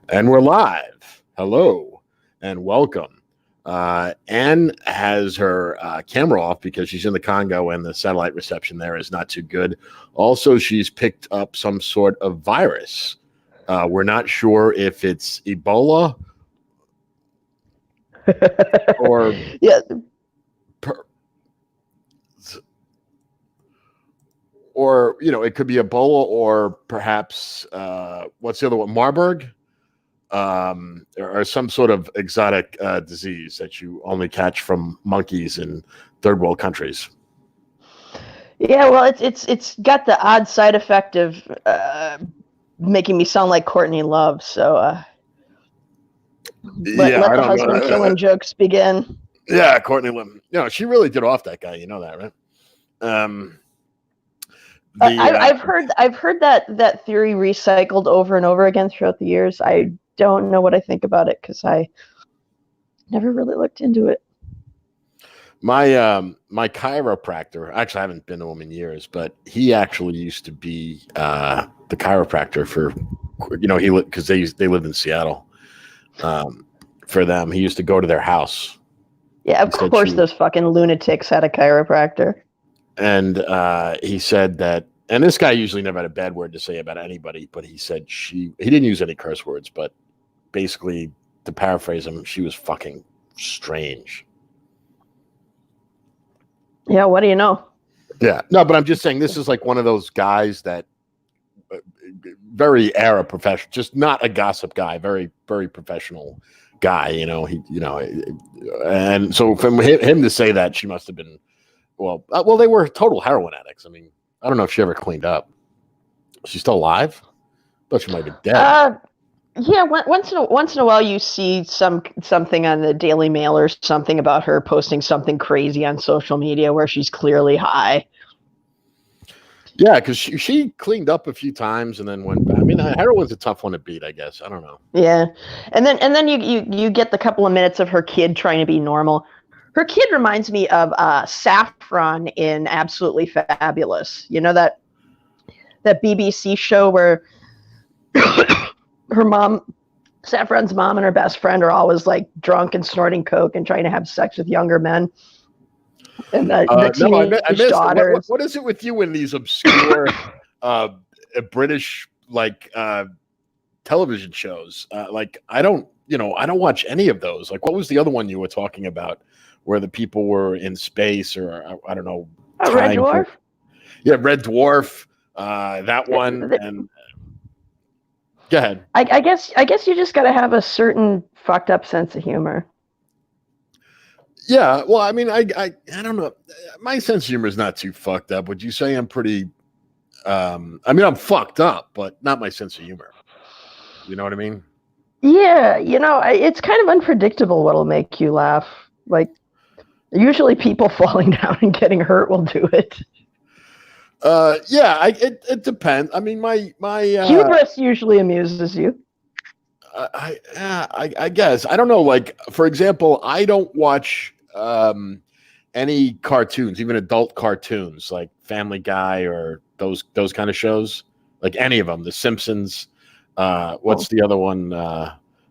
And we're live. Hello and welcome. Anne has her camera off because she's in the Congo and the satellite reception there is not too good. Also, she's picked up some sort of virus. We're not sure if it's Ebola or yeah. Or, it could be Ebola or perhaps, what's the other one? Marburg? Or some sort of exotic disease that you only catch from monkeys in third world countries. Yeah, well, it's got the odd side effect of making me sound like Courtney Love. So let the husband killing jokes begin. Yeah, Courtney Love. She really did off that guy. You know that, right? I've heard that theory recycled over and over again throughout the years. I don't know what I think about it because I never really looked into it. My my chiropractor, actually I haven't been to him in years, but he actually used to be the chiropractor for, because they lived in Seattle. For them, he used to go to their house. Yeah, of course those fucking lunatics had a chiropractor. And he said that, and this guy usually never had a bad word to say about anybody, but he said he didn't use any curse words, but basically, to paraphrase him, she was fucking strange. Yeah, what do you know? Yeah, no, but I'm just saying this is like one of those guys that very era professional, just not a gossip guy, very, very professional guy, and so from him to say that, she must have been, well, they were total heroin addicts. I mean, I don't know if she ever cleaned up. She's still alive? I thought she might be dead. Yeah, once in a while you see something on the Daily Mail or something about her posting something crazy on social media where she's clearly high. Yeah, because she cleaned up a few times and then went back. I mean, heroin's a tough one to beat, I guess. I don't know. Yeah, and then you get the couple of minutes of her kid trying to be normal. Her kid reminds me of Saffron in Absolutely Fabulous. You know that BBC show where her mom, Saffron's mom, and her best friend are always like drunk and snorting coke and trying to have sex with younger men. And the teenage daughter. What is it with you in these obscure British television shows? I don't watch any of those. Like, what was the other one you were talking about, where the people were in space, or I don't know? Red Dwarf. Yeah, Red Dwarf. That one. And go ahead. I guess you just got to have a certain fucked up sense of humor. Yeah, well, I mean, I don't know. My sense of humor is not too fucked up. Would you say I'm pretty? I'm fucked up, but not my sense of humor. You know what I mean? Yeah, it's kind of unpredictable what'll make you laugh. Like, usually people falling down and getting hurt will do it. Yeah, it depends. I mean, my hubris usually amuses you. I guess. I don't know. Like, for example, I don't watch any cartoons, even adult cartoons, like Family Guy or those kind of shows. Like any of them, The Simpsons. What's the other one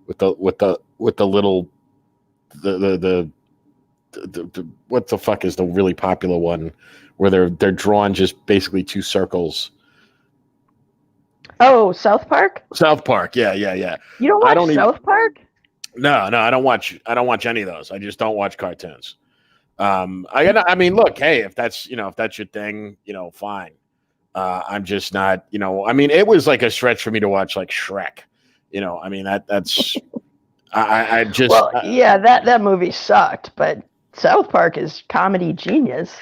with the little the what the fuck is the really popular one where they're drawn just basically two circles? Oh, South Park? South Park, yeah. You don't watch South Park? No, I don't watch any of those. I just don't watch cartoons. I mean, look, hey, if that's your thing, fine. I'm just not, I mean, it was like a stretch for me to watch like Shrek. I mean, that's I just that movie sucked, but South Park is comedy genius.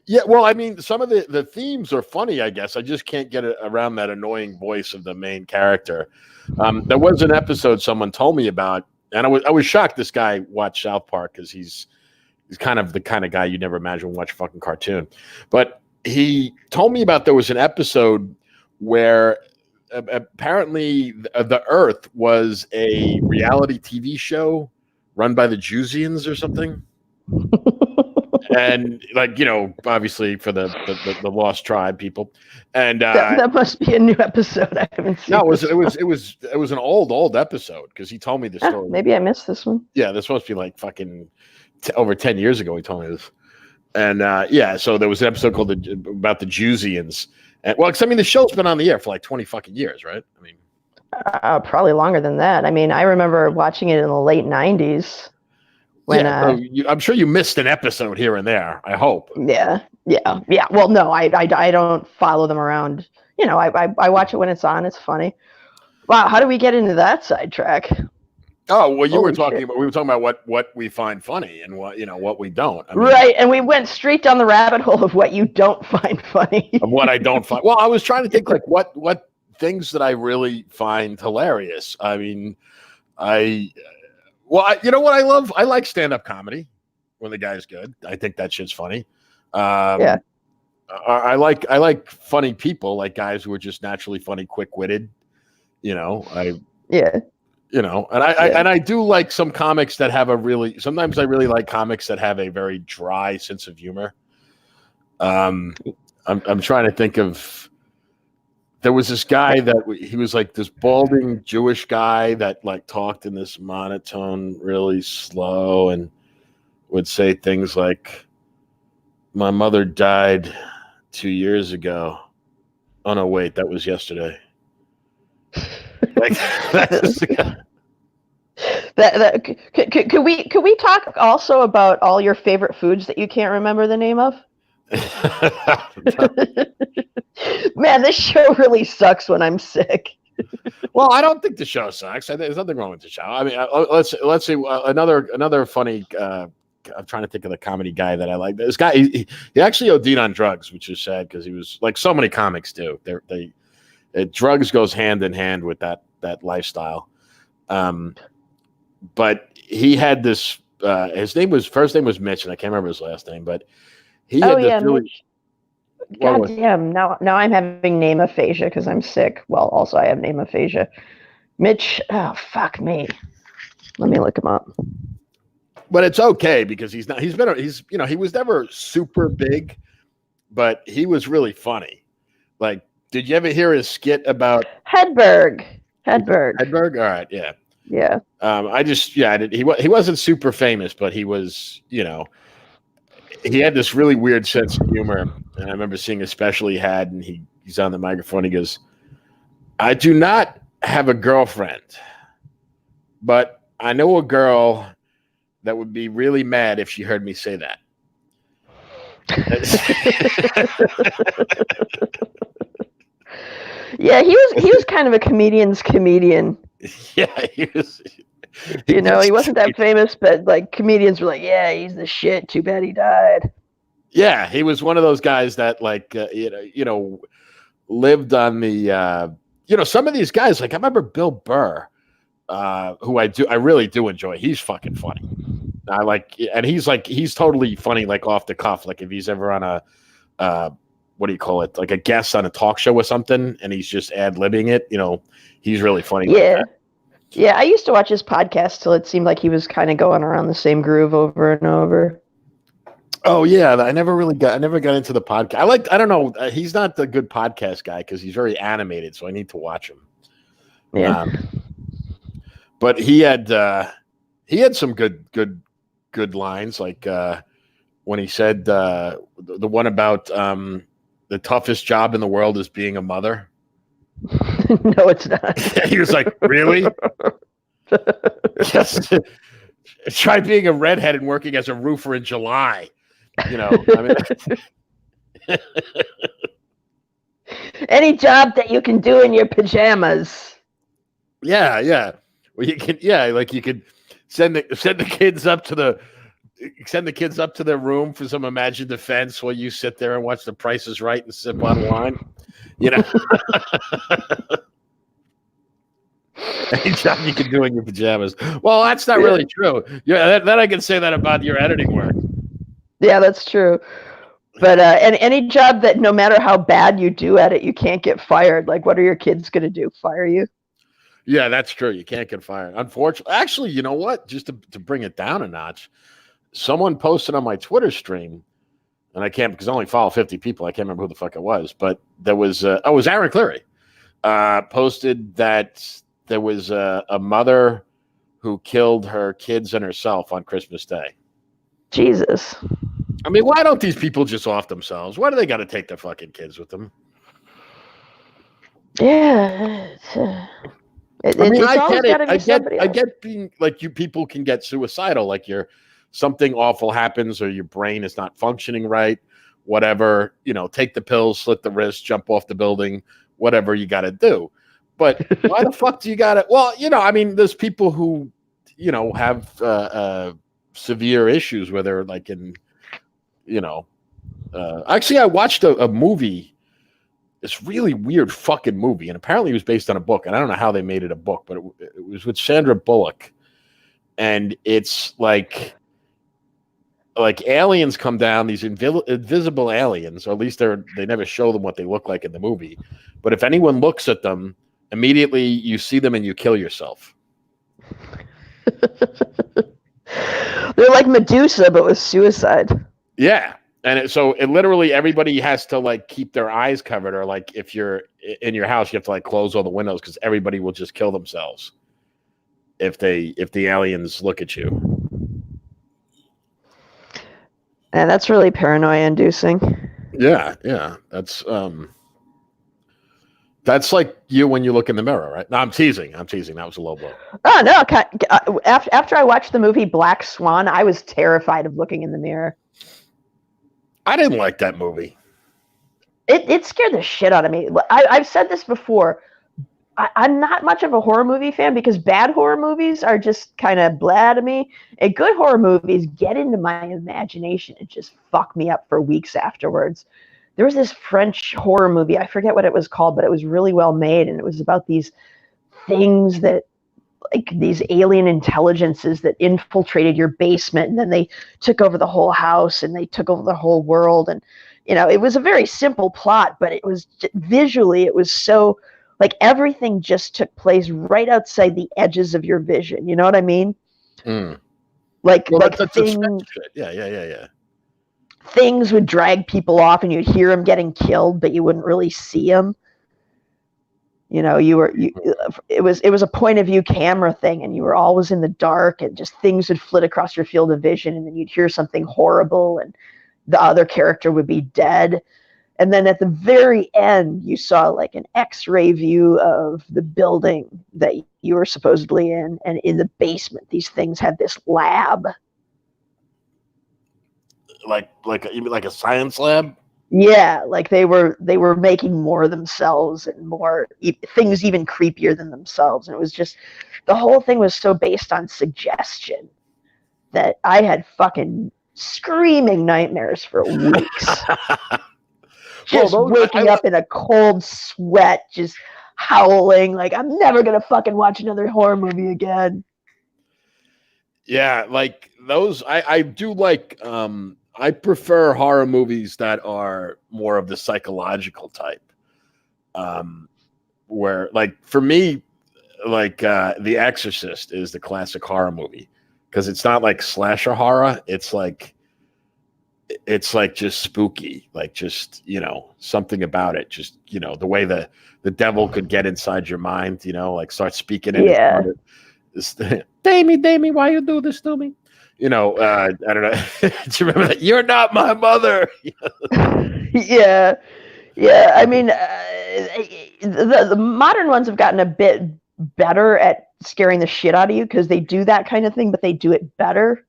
Yeah, well, I mean, some of the themes are funny, I guess. I just can't get around that annoying voice of the main character. There was an episode someone told me about, and I was shocked this guy watched South Park because he's kind of the kind of guy you'd never imagine would watch a fucking cartoon. But he told me about there was an episode where apparently the Earth was a reality TV show run by the Jewsians or something. and like obviously for the Lost Tribe people, and that must be a new episode. I haven't seen. no, it was an old episode because he told me the story. Maybe I missed this one. Yeah, this must be like fucking over 10 years ago. He told me this, and so there was an episode called about the Jewsians. And, well, I mean, the show's been on the air for like 20 fucking years, right? I mean, probably longer than that. I mean, I remember watching it in the late 90s. When, I'm sure you missed an episode here and there. I hope. Yeah. Well, no, I don't follow them around. I watch it when it's on. It's funny. Wow, how do we get into that sidetrack? Oh, well, we were talking about what we find funny and what we don't. I mean, right, and we went straight down the rabbit hole of what you don't find funny. Of what I don't find. Well, I was trying to think like what things that I really find hilarious. I mean, you know what I love? I like stand-up comedy when the guy's good. I think that shit's funny. Yeah. I like funny people, like guys who are just naturally funny, quick-witted. And I do like some comics that have sometimes I really like comics that have a very dry sense of humor. I'm trying to think of, there was this guy that he was like this balding Jewish guy that like talked in this monotone, really slow, and would say things like, "My mother died 2 years ago. Oh no, wait, that was yesterday." Like that's the guy. Could we talk also about all your favorite foods that you can't remember the name of? Man, this show really sucks when I'm sick. Well, I don't think the show sucks. There's nothing wrong with the show. I mean, let's see another funny. I'm trying to think of the comedy guy that I like. This guy, he actually OD'd on drugs, which is sad because he was like so many comics do. Drugs goes hand in hand with that lifestyle. But he had this. His first name was Mitch, and I can't remember his last name, but he had this really. Mitch. God damn! Now I'm having name aphasia because I'm sick. Well, also I have name aphasia. Mitch. Oh fuck me. Let me look him up. But it's okay because he was never super big, but he was really funny. Like, did you ever hear his skit about Hedberg? Hedberg? All right, yeah. Yeah. He wasn't super famous, but he was, he had this really weird sense of humor. And I remember seeing a special he had, and he's on the microphone. He goes, "I do not have a girlfriend, but I know a girl that would be really mad if she heard me say that." Yeah, he was kind of a comedian's comedian. Yeah, he was. He wasn't that famous, but like comedians were like, "Yeah, he's the shit. Too bad he died." Yeah, he was one of those guys that like lived on the some of these guys. Like I remember Bill Burr, who I really do enjoy. He's fucking funny. I like, and he's totally funny, like off the cuff. Like if he's ever on a what do you call it? Like a guest on a talk show or something, and he's just ad-libbing it. He's really funny. Yeah. Like that. Yeah, I used to watch his podcast till it seemed like he was kind of going around the same groove over and over. Oh yeah, I never got into the podcast. I don't know. He's not the good podcast guy because he's very animated, so I need to watch him. Yeah. But he had some good lines, like when he said the one about the toughest job in the world is being a mother. No, it's not. He was like, "Really? Just try being a redhead and working as a roofer in July." I mean, any job that you can do in your pajamas. Yeah. Well, you could send the kids up to their room for some imagined defense while you sit there and watch The Price is Right and sip on wine. Any job you can do in your pajamas. Well, that's not really true. Yeah, then I can say that about your editing work. Yeah, that's true. But and any job that no matter how bad you do at it, you can't get fired. Like, what are your kids going to do? Fire you? Yeah, that's true. You can't get fired. Unfortunately, actually, you know what? Just to bring it down a notch, someone posted on my Twitter stream, and I can't because I only follow 50 people. I can't remember who the fuck it was, but there was it was Aaron Cleary posted that there was a mother who killed her kids and herself on Christmas Day. Jesus. I mean, why don't these people just off themselves? Why do they got to take their fucking kids with them? Yeah. I mean, I get it. I get being like you people can get suicidal, like something awful happens or your brain is not functioning right, whatever, take the pills, slit the wrist, jump off the building, whatever you got to do. But why the fuck do you got to? Well, I mean, there's people who, have severe issues where they're like in, actually, I watched a movie. This really weird fucking movie, and apparently it was based on a book, and I don't know how they made it a book, but it was with Sandra Bullock, and it's like aliens come down, these invisible aliens, or at least they never show them what they look like in the movie, but if anyone looks at them, immediately you see them and you kill yourself. They're like Medusa, but with suicide. Yeah. And so it literally everybody has to like keep their eyes covered, or like if you're in your house, you have to like close all the windows because everybody will just kill themselves if the aliens look at you. And that's really paranoia inducing. Yeah. That's like you when you look in the mirror, right? No, I'm teasing. That was a low blow. Oh no! After I watched the movie Black Swan, I was terrified of looking in the mirror. I didn't like that movie. It scared the shit out of me. I've said this before. I'm not much of a horror movie fan because bad horror movies are just kind of blah to me. And good horror movies get into my imagination and just fuck me up for weeks afterwards. There was this French horror movie. I forget what it was called, but it was really well made. And it was about these things that, like these alien intelligences that infiltrated your basement, and then they took over the whole house and they took over the whole world. And, it was a very simple plot, but it was visually, it was so like everything just took place right outside the edges of your vision. You know what I mean? Mm. Like things, yeah. Things would drag people off and you'd hear them getting killed, but you wouldn't really see them. It was a point of view camera thing, and you were always in the dark, and just things would flit across your field of vision, and then you'd hear something horrible, and the other character would be dead. And then at the very end, you saw like an X-ray view of the building that you were supposedly in, and in the basement, these things had this lab. Like a science lab. Yeah, like they were making more themselves and more things even creepier than themselves. And it was just, the whole thing was so based on suggestion that I had fucking screaming nightmares for weeks. Just waking up in a cold sweat, just howling, like I'm never going to fucking watch another horror movie again. Yeah, like those, I do like, I prefer horror movies that are more of the psychological type. Where, like, for me, like, The Exorcist is the classic horror movie because it's not like slasher horror. It's like just spooky, like just, something about it. Just, the way the devil could get inside your mind, like start speaking in it. Damie, why you do this to me? I don't know. Do you remember that? You're not my mother. Yeah. I mean, the modern ones have gotten a bit better at scaring the shit out of you because they do that kind of thing, but they do it better.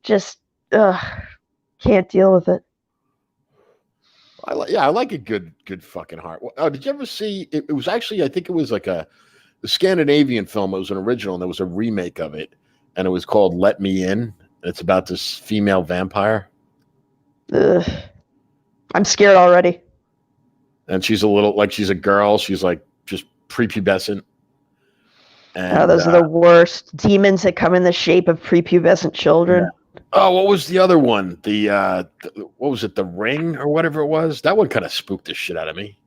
Just, can't deal with it. I like a good fucking heart. Did you ever see? It was actually, I think it was like a Scandinavian film. It was an original, and there was a remake of it. And it was called Let Me In. It's about this female vampire. Ugh. I'm scared already. And she's she's a girl. She's like just prepubescent. And, those are the worst demons that come in the shape of prepubescent children. Yeah. Oh, what was the other one? What was it? The Ring or whatever it was? That one kind of spooked the shit out of me.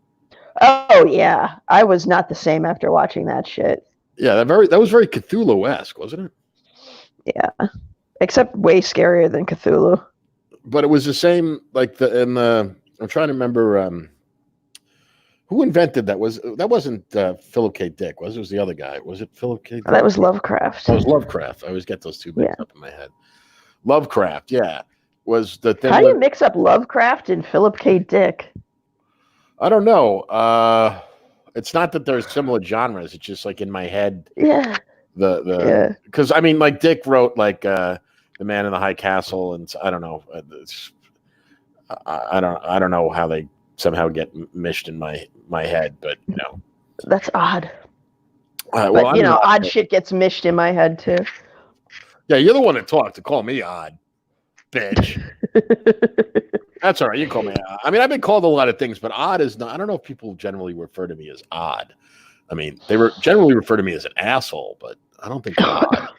Oh yeah. I was not the same after watching that shit. Yeah, that was very Cthulhu-esque, wasn't it? Yeah. except way scarier than Cthulhu. But it was the same. Like I'm trying to remember. Who invented that? That wasn't Philip K. Dick? Was it? Was the other guy? Was it Philip K. Dick? That was Lovecraft. That was Lovecraft. I always get those two mixed up in my head. Lovecraft, yeah, was the thing. How do you mix up Lovecraft and Philip K. Dick? I don't know. It's not that there's similar genres. It's just like in my head. Yeah. Because I mean, like Dick wrote like The Man in the High Castle, and I don't know. I don't know how they somehow get mished in my head, but you know. That's odd. Well, you know, odd shit gets mished in my head too. Yeah, you're the one that talked to call me odd, bitch. That's all right. You call me odd. I mean, I've been called a lot of things, but odd is not. I don't know if people generally refer to me as odd. I mean, they generally refer to me as an asshole, but I don't think they're odd.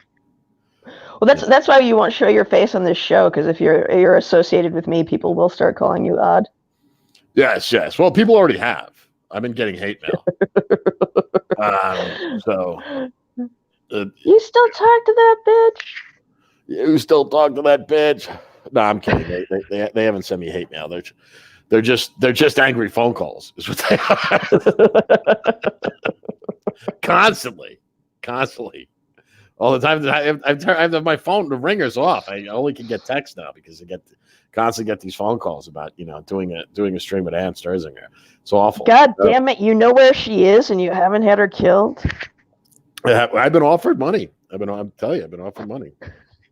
Well, that's why you won't show your face on this show, because if you're associated with me, people will start calling you odd. Yes. Well, people already have. I've been getting hate mail. You still talk to that bitch? You still talk to that bitch? No, I'm kidding. They haven't sent me hate mail. They're just angry phone calls. Is what they are. Constantly. All the time. I have my phone. The ringer's off. I only can get text now because I constantly get these phone calls about doing a stream with Ann Sturzinger. It's awful. God damn it! You know where she is, and you haven't had her killed. I've been offered money. I'm telling you, I've been offered money.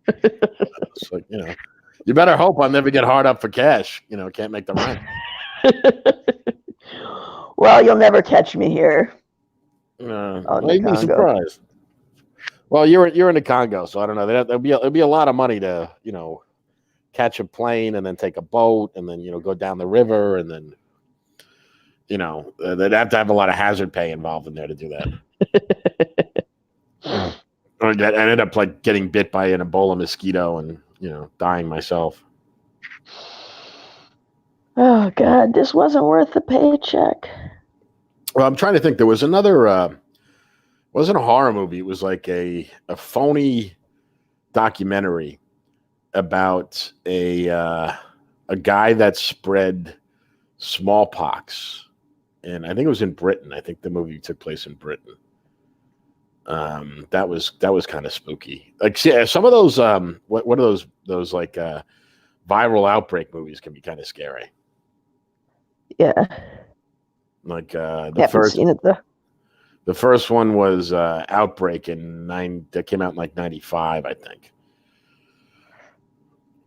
It's like, you better hope I'll never get hard up for cash. Can't make the rent. Well, you'll never catch me here. You'd be surprised. Well, you're in the Congo, so I don't know. There'll be a lot of money to catch a plane and then take a boat and then go down the river and then they'd have to have a lot of hazard pay involved in there to do that. I ended up like getting bit by an Ebola mosquito and dying myself. Oh God, this wasn't worth the paycheck. Well, I'm trying to think. There was another. Wasn't a horror movie. It was like a phony documentary about a guy that spread smallpox, and I think it was in Britain. I think the movie took place in Britain. That was kind of spooky. Like, see, some of those what are those like viral outbreak movies can be kind of scary. Yeah. Like the first one was Outbreak that came out in like 95, I think. It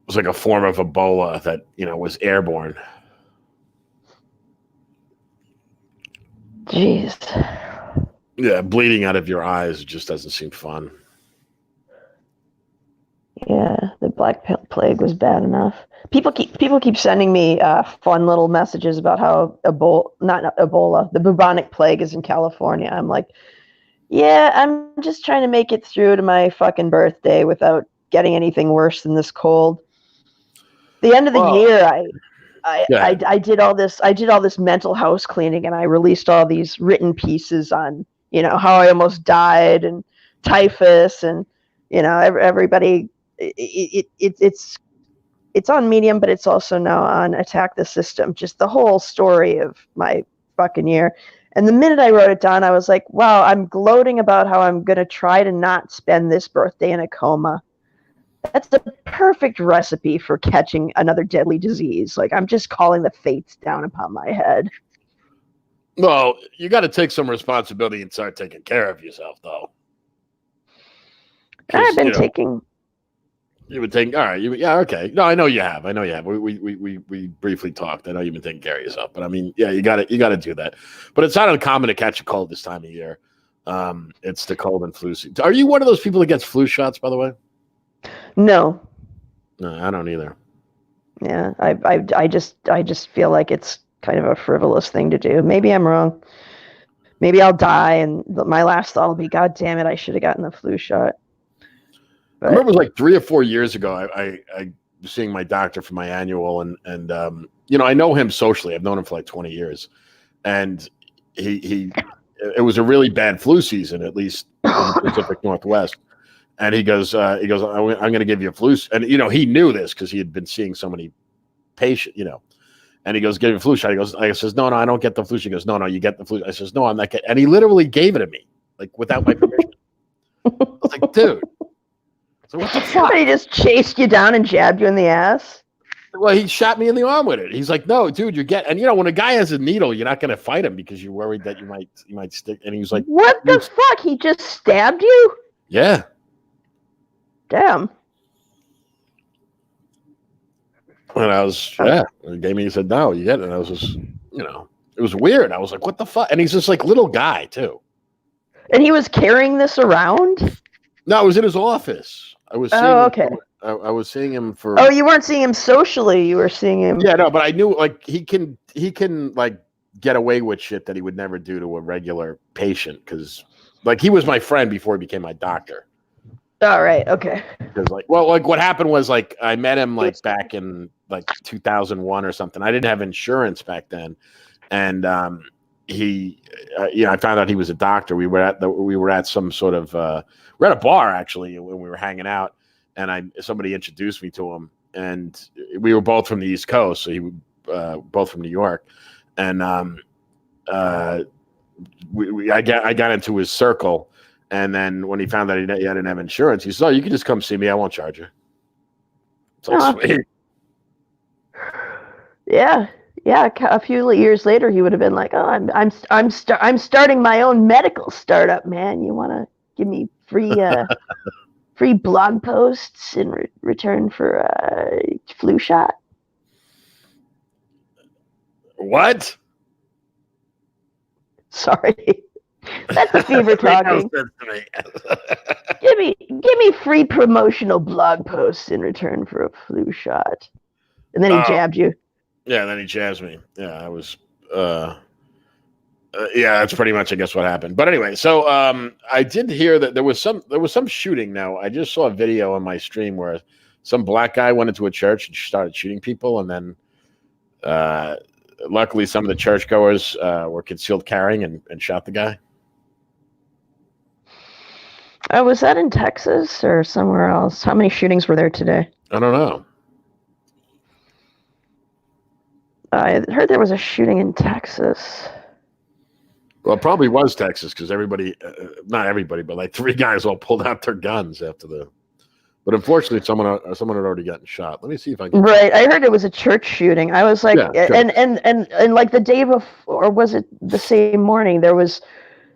was like a form of Ebola that was airborne. Jeez. Yeah, bleeding out of your eyes just doesn't seem fun. Yeah, the Black Plague was bad enough. People keep sending me fun little messages about how not Ebola, the bubonic plague is in California. I'm like, yeah, I'm just trying to make it through to my fucking birthday without getting anything worse than this cold. The end of the year, I did all this mental house cleaning, and I released all these written pieces on how I almost died and typhus, and everybody. It's on Medium, but it's also now on Attack the System. Just the whole story of my fucking year. And the minute I wrote it down, I was like, wow, I'm gloating about how I'm going to try to not spend this birthday in a coma. That's the perfect recipe for catching another deadly disease. Like, I'm just calling the fates down upon my head. Well, you got to take some responsibility and start taking care of yourself, though. I've been taking... You would think, all right, yeah, okay. No, I know you have. We briefly talked. I know you've been taking care of yourself, but I mean, yeah, you got to do that. But it's not uncommon to catch a cold this time of year. It's the cold and flu season. Are you one of those people that gets flu shots, by the way? No, I don't either. Yeah, I just feel like it's kind of a frivolous thing to do. Maybe I'm wrong. Maybe I'll die, and my last thought will be, God damn it, I should have gotten the flu shot. I remember it was like 3 or 4 years ago. I was seeing my doctor for my annual, and I know him socially. I've known him for like 20 years, and it was a really bad flu season, at least in the Pacific Northwest. And he goes, I'm going to give you a flu. And, he knew this because he had been seeing so many patients, and he goes, give you a flu shot. I says, no, I don't get the flu shot. He goes, no, you get the flu. I says, no, I'm not getting. And he literally gave it to me, like without my permission. I was like, dude. So what the fuck? He just chased you down and jabbed you in the ass. Well, he shot me in the arm with it. He's like, no, dude, and when a guy has a needle, you're not going to fight him because you're worried that you might stick. And he was like, what the fuck? He just stabbed you? Yeah. Damn. And I was, and he said, no, you get it. And I was just, it was weird. I was like, what the fuck? And he's just like little guy too. And he was carrying this around? No, it was in his office. I was seeing okay. I was seeing him for. Oh, you weren't seeing him socially. You were seeing him. Yeah, no, but I knew like he can like get away with shit that he would never do to a regular patient because like he was my friend before he became my doctor. All right. Okay. Because what happened was like I met him like back in like 2001 or something. I didn't have insurance back then, and he, I found out he was a doctor. We were at some sort of we're at a bar actually when we were hanging out, and somebody introduced me to him, and we were both from the East Coast, so he both from New York, and I got into his circle. And then when he found out he didn't have insurance, he said, "Oh, you can just come see me. I won't charge you." It's like, sweet. Yeah. A few years later, he would have been like, "Oh, I'm starting my own medical startup, man. You want to give me free blog posts in return for a flu shot?" What? Sorry. That's the fever talking. give me free promotional blog posts in return for a flu shot. And then he jabbed you. Yeah, then he jabs me. Yeah, I was yeah, that's pretty much I guess what happened. But anyway, so I did hear that there was some shooting now. I just saw a video on my stream where some black guy went into a church and started shooting people, and then luckily some of the churchgoers were concealed carrying and shot the guy. Was that in Texas or somewhere else? How many shootings were there today? I don't know. I heard there was a shooting in Texas. Well, it probably was Texas because everybody, not everybody, but like 3 guys all pulled out their guns after the. But unfortunately, someone had already gotten shot. Let me see if I can. Right, I heard it was a church shooting. I was like, and like the day before, or was it the same morning? There was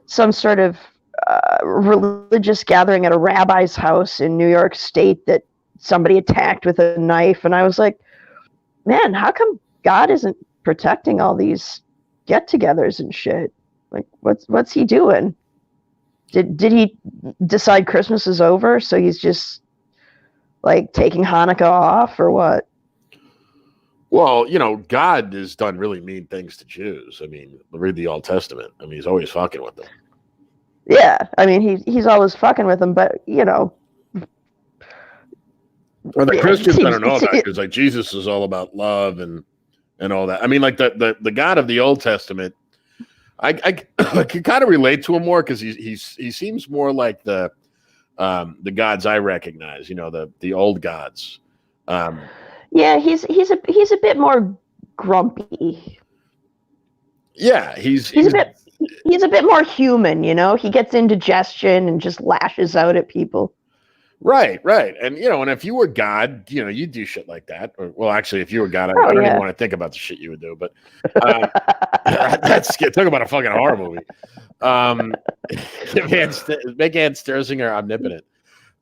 some sort of religious gathering at a rabbi's house in New York State that somebody attacked with a knife, and I was like, man, how come God isn't protecting all these get-togethers and shit? Like, what's he doing? Did he decide Christmas is over, so he's just like taking Hanukkah off, or what? Well, God has done really mean things to Jews. I mean, read the Old Testament. I mean, he's always fucking with them. Yeah, I mean, he's always fucking with them, but Well, the Christians don't know that because like Jesus is all about love and all that. I mean, like the God of the Old Testament, I can kind of relate to him more because he seems more like the gods I recognize. The old gods. Yeah, he's a bit more grumpy. Yeah, he's a bit more human. He gets indigestion and just lashes out at people. Right. And, and if you were God, you'd do shit like that. Or, well, actually, if you were God, I don't even want to think about the shit you would do. But talk about a fucking horror movie. Make Ann Sturzinger omnipotent.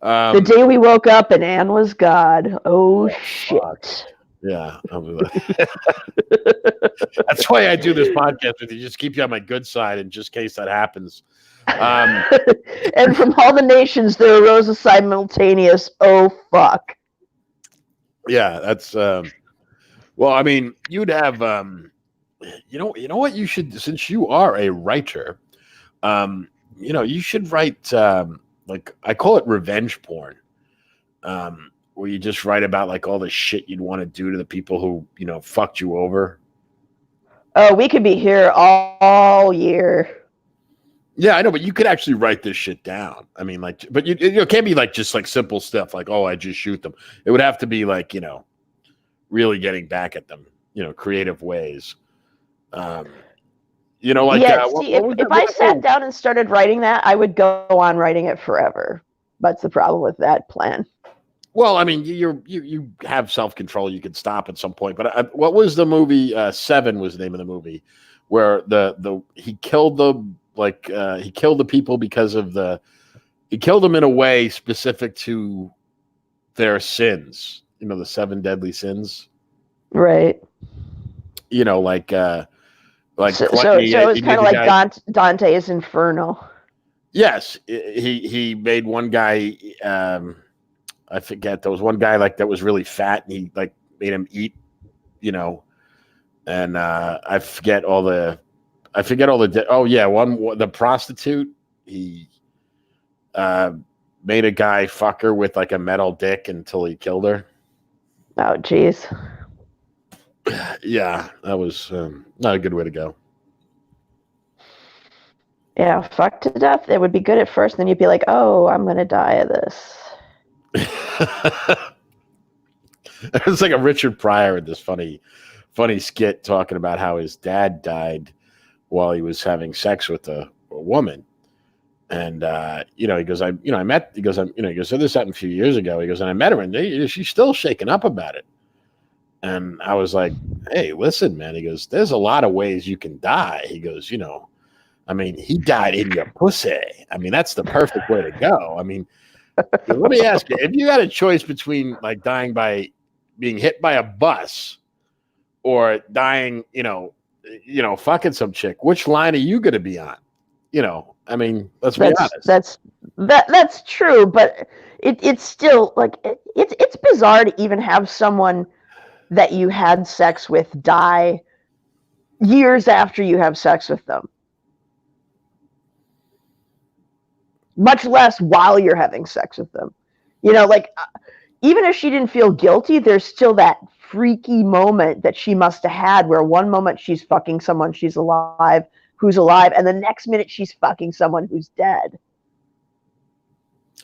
The day we woke up and Ann was God. Oh shit. Fuck. Yeah. That's why I do this podcast with you. Just keep you on my good side in just case that happens. And from all the nations there arose a simultaneous oh fuck. Yeah, that's well, I mean, you'd have you know what you should, since you are a writer, you should write like I call it revenge porn. Where you just write about like all the shit you'd want to do to the people who, fucked you over. Oh, we could be here all year. Yeah, I know, but you could actually write this shit down. I mean, like, but it can't be like just like simple stuff like, oh, I just shoot them. It would have to be like, really getting back at them, creative ways. Um, like, Yeah, see, if I sat down and started writing that, I would go on writing it forever. That's the problem with that plan. Well, I mean, you have self-control. You can stop at some point. But what was the movie? Seven was the name of the movie, where he killed he killed the people because of he killed them in a way specific to their sins. The 7 deadly sins. Right. Like so it's kind of like Dante's Inferno. Yes, he made one guy. I forget. There was one guy that was really fat, and he made him eat. And I forget all the. The prostitute. He made a guy fuck her with a metal dick until he killed her. Oh, jeez. Yeah, that was not a good way to go. Yeah, fucked to death. It would be good at first, then you'd be like, "Oh, I'm gonna die of this." It was like a Richard Pryor in this funny skit talking about how his dad died while he was having sex with a woman, and he goes, he goes, so this happened a few years ago. He goes, and I met her, and she's still shaken up about it. And I was like, hey, listen, man. He goes, there's a lot of ways you can die. He goes, I mean, he died in your pussy. I mean, that's the perfect way to go. I mean, let me ask you, if you had a choice between dying by being hit by a bus or dying, fucking some chick, which line are you going to be on? I mean, let's be honest. That's true, but it's still it's bizarre to even have someone that you had sex with die years after you have sex with them. Much less while you're having sex with them. Even if she didn't feel guilty, there's still that freaky moment that she must have had where one moment she's fucking someone who's alive, and the next minute she's fucking someone who's dead.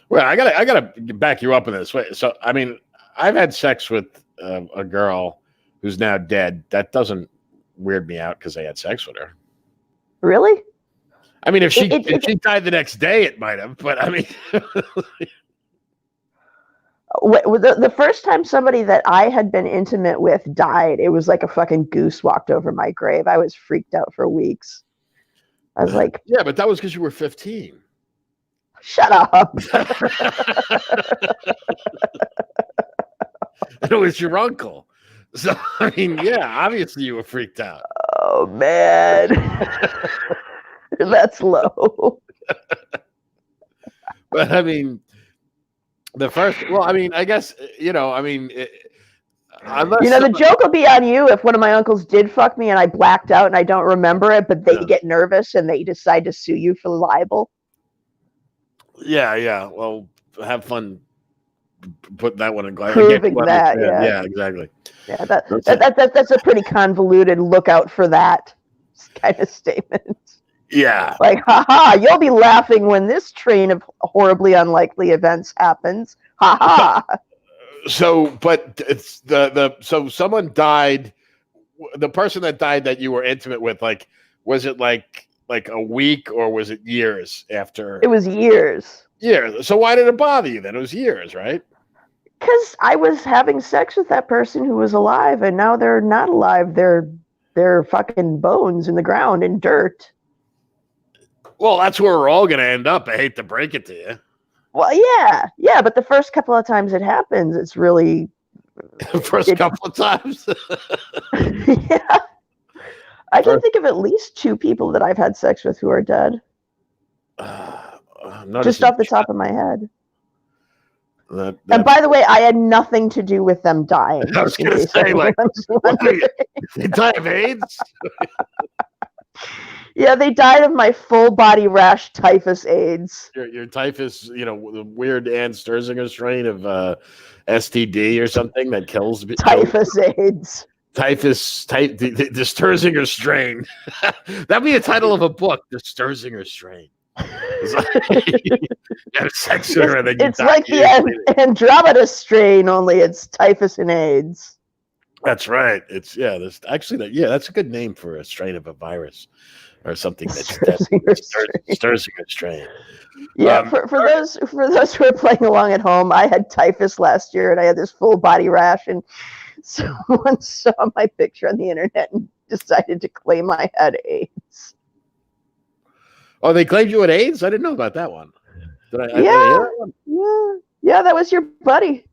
Well, I gotta back you up in this way. So, I mean, I've had sex with a girl who's now dead. That doesn't weird me out because I had sex with her. Really? I mean, if she died the next day, it might have. But I mean, the first time somebody that I had been intimate with died, it was like a fucking goose walked over my grave. I was freaked out for weeks. I was like, yeah, but that was because you were 15. Shut up. It was your uncle. So, I mean, yeah, obviously you were freaked out. Oh, man. That's low. But, I mean, I guess, the joke will be on you if one of my uncles did fuck me and I blacked out and I don't remember it, but they get nervous and they decide to sue you for libel. Yeah. Well, have fun putting that one in glass. Proving that, yeah. Yeah, exactly. Yeah, that's a pretty convoluted look out for that kind of statement. Yeah. Like, haha, you'll be laughing when this train of horribly unlikely events happens. Haha. So, but it's so someone died. The person that died that you were intimate with, was it like a week or was it years after? It was years. Years. So why did it bother you then? It was years, right? Because I was having sex with that person who was alive, and now they're not alive. They're fucking bones in the ground and dirt. Well, that's where we're all going to end up. I hate to break it to you. Well, yeah, but the first couple of times it happens, it's really... couple of times? Yeah. I can think of at least 2 people that I've had sex with who are dead. Just off the top of my head. And by the way, I had nothing to do with them dying. I was going to say, they died of AIDS? Yeah, they died of my full body rash typhus AIDS. Your typhus, the weird Ann Sturzinger strain of STD or something that kills typhus AIDS. Typhus, the Sturzinger strain. That'd be a title of a book, The Sturzinger Strain. It's like, you have sex with her and then you It's die like years later. the Andromeda strain, only it's typhus and AIDS. That's right. It's there's actually that's a good name for a strain of a virus or something that stirs a good strain. Yeah, for those who are playing along at home, I had typhus last year and I had this full body rash, and someone saw my picture on the internet and decided to claim I had AIDS. Oh, they claimed you had AIDS? I didn't know about that one. Did I hear that one? Yeah, that was your buddy.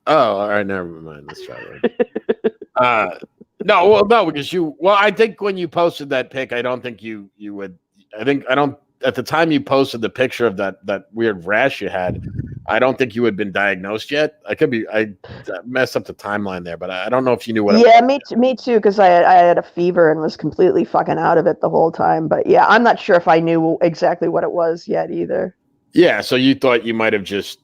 Oh, all right, never mind. Let's try that. No, because I think when you posted that pic, I don't think you would. I don't. At the time you posted the picture of that weird rash you had, I don't think you had been diagnosed yet. I messed up the timeline there, but I don't know if you knew what. Yeah, me too, because I had a fever and was completely fucking out of it the whole time. But yeah, I'm not sure if I knew exactly what it was yet either. Yeah, so you thought you might have just,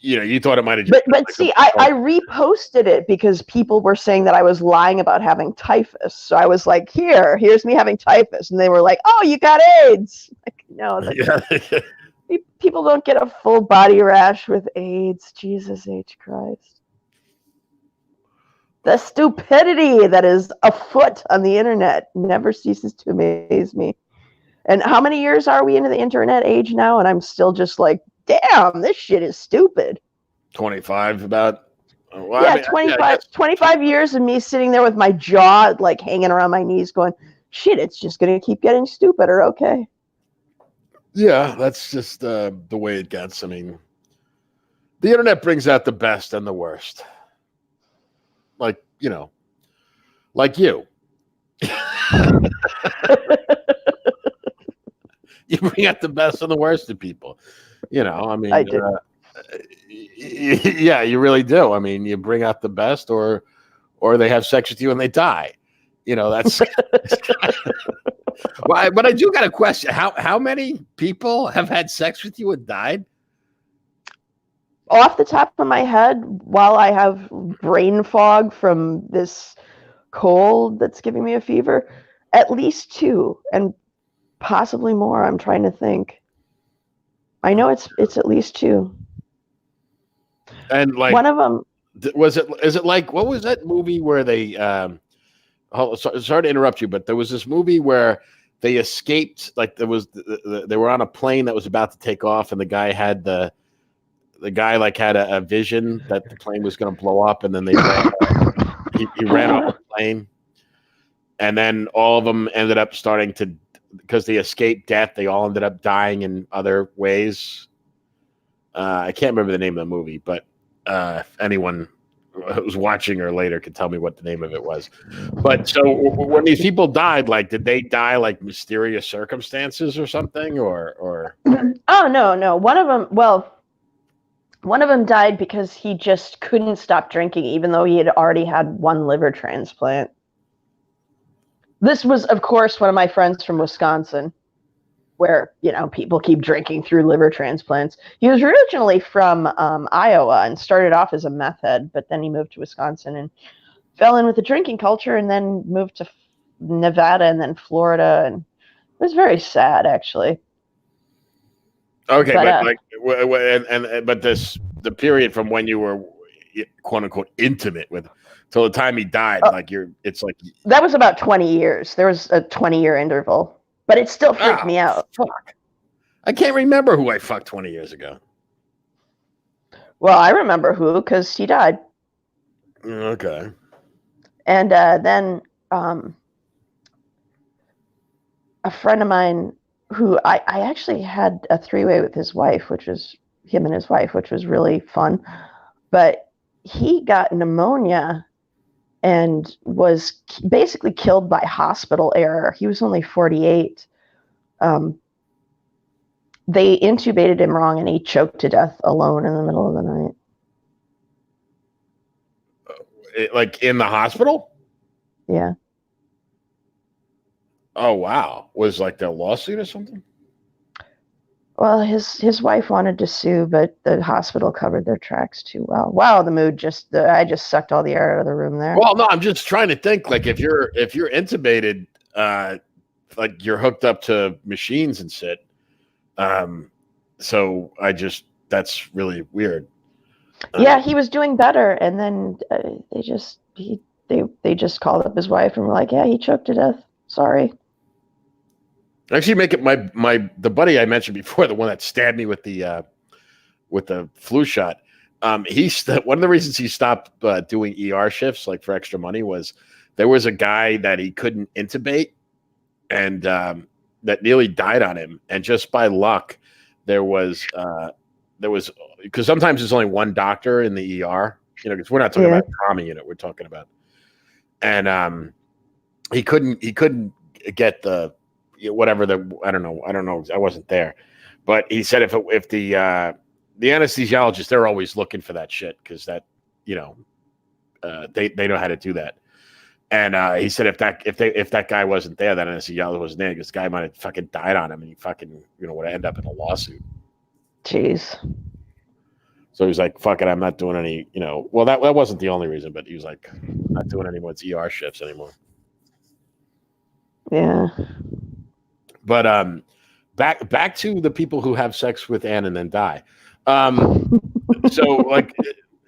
you thought it might have just. But see, I reposted it because people were saying that I was lying about having typhus. So I was like, here's me having typhus, and they were like, oh, you got AIDS. Like, no, people don't get a full body rash with AIDS. Jesus H. Christ. The stupidity that is afoot on the internet never ceases to amaze me. And how many years are we into the internet age now? And I'm still just like, damn, this shit is stupid. 25 about. Well, yeah, 25 years of me sitting there with my jaw like hanging around my knees going, shit, it's just going to keep getting stupider. Okay. Yeah, that's just the way it gets. I mean, the internet brings out the best and the worst. Like you. You bring out the best and the worst in people. I mean, I do. Yeah, you really do. I mean, you bring out the best, or they have sex with you and they die. That's. Well, but I do got a question. How many people have had sex with you and died? Off the top of my head, while I have brain fog from this cold that's giving me a fever, at least 2, and possibly more. I'm trying to think. I know it's at least 2. And like one of them is it like, what was that movie where they sorry to interrupt you, but there was this movie where they escaped, like they were on a plane that was about to take off, and the guy had a vision that the plane was going to blow up, and then he ran off the plane, and then all of them ended up because they escaped death, they all ended up dying in other ways. I can't remember the name of the movie, but if anyone who's watching or later could tell me what the name of it was. But so when these people died, like, did they die like mysterious circumstances or something, or? Oh, no. One of them died because he just couldn't stop drinking, even though he had already had 1 liver transplant. This was, of course, one of my friends from Wisconsin, where, people keep drinking through liver transplants. He was originally from Iowa and started off as a meth head, but then he moved to Wisconsin and fell in with the drinking culture, and then moved to Nevada and then Florida, and it was very sad, actually. Okay, but the period from when you were quote unquote intimate with till the time he died, that was about 20 years. There was a 20-year interval. But it still freaked me out. Fuck. I can't remember who I fucked 20 years ago. Well, I remember who, because he died. Okay. And then a friend of mine who I actually had a 3-way with his wife, which was him and his wife, which was really fun. But he got pneumonia and was basically killed by hospital error. He was only 48. They intubated him wrong, and he choked to death alone in the middle of the night. Like in the hospital? Yeah. Oh, wow. Was like the lawsuit or something? Well, his wife wanted to sue, but the hospital covered their tracks too well. Wow, the mood I just sucked all the air out of the room there. Well, no, I'm just trying to think, like, if you're intubated, like you're hooked up to machines and shit, So that's really weird. Yeah, he was doing better, and then they just called up his wife and were like, "Yeah, he choked to death. Sorry." Actually, make it the buddy I mentioned before, the one that stabbed me with the flu shot. One of the reasons he stopped doing ER shifts, like for extra money, was there was a guy that he couldn't intubate, and that nearly died on him. And just by luck, there was because sometimes there's only one doctor in the ER, because we're not talking about trauma unit, we're talking about, and he couldn't get the whatever I don't know, I wasn't there, but he said if the anesthesiologist, they're always looking for that shit because that they know how to do that. And he said if that guy wasn't there, that anesthesiologist wasn't there, this guy might have fucking died on him, and he fucking would end up in a lawsuit. Jeez. So he's like, "Fuck it, I'm not doing any." Well, that wasn't the only reason, but he was like, "I'm not doing any more ER shifts anymore." Yeah. But back to the people who have sex with Anne and then die. So like,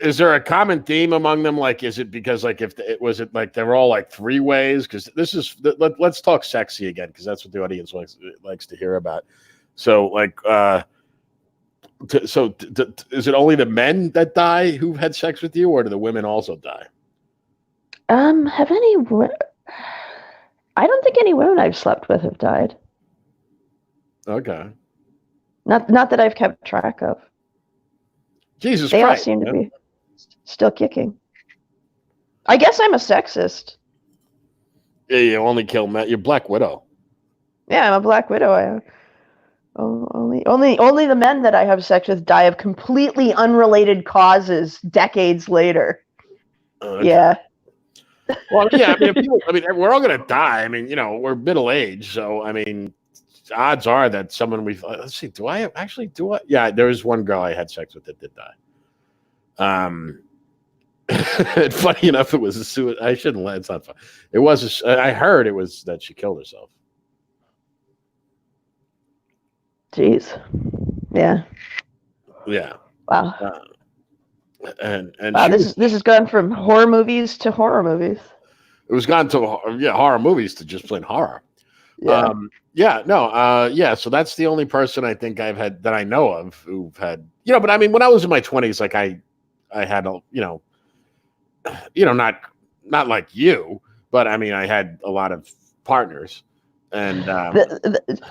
is there a common theme among them? Like, is it because like was it like they're all like three ways? Because let's talk sexy again, because that's what the audience likes to hear about. So like, is it only the men that die who've had sex with you, or do the women also die? Have any? I don't think any women I've slept with have died. Okay. Not that I've kept track of. Jesus They Christ, all seem to be still kicking. I guess I'm a sexist. Yeah, you only kill men. You're Black Widow. Yeah, I'm a Black Widow. Only the men that I have sex with die of completely unrelated causes decades later. Okay. Yeah. Well, yeah. I mean, we're all gonna die. I mean, we're middle aged, so I mean, odds are that someone let's see. Do I? Yeah, there was one girl I had sex with that did die. Funny enough, it was a suicide. I shouldn't let. It's not fun. It was. I heard it was that she killed herself. Jeez. Yeah. Yeah. Wow. And wow, this has gone from horror movies to horror movies. It was gone to horror movies to just plain horror. Yeah. So that's the only person I think I've had that I know of who've had, but I mean, when I was in my 20s, like I had not like you, but I mean, I had a lot of partners, and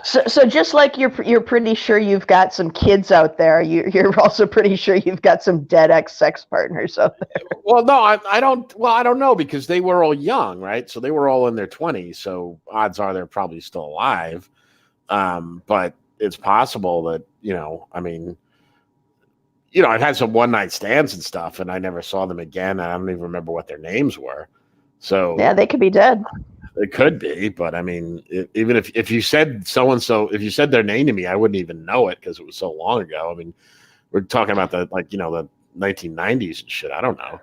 so just like you're pretty sure you've got some kids out there, you're also pretty sure you've got some dead ex-sex partners out there. Well, no, I don't. Well, I don't know, because they were all young, right? So they were all in their 20s. So odds are they're probably still alive. But it's possible that I mean, I've had some one night stands and stuff, and I never saw them again. I don't even remember what their names were. So yeah, they could be dead. It could be, but I mean, even if you said so and so, if you said their name to me, I wouldn't even know it because it was so long ago. I mean, we're talking about the 1990s and shit. I don't know.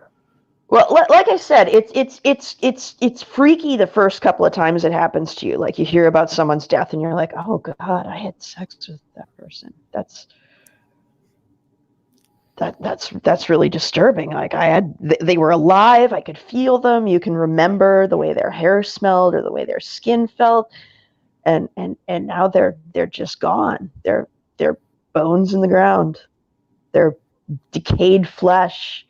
Well, like I said, it's freaky the first couple of times it happens to you. Like you hear about someone's death and you're like, oh God, I had sex with that person. That's really disturbing. Like they were alive. I could feel them. You can remember the way their hair smelled or the way their skin felt, and now they're just gone. They're bones in the ground. They're decayed flesh.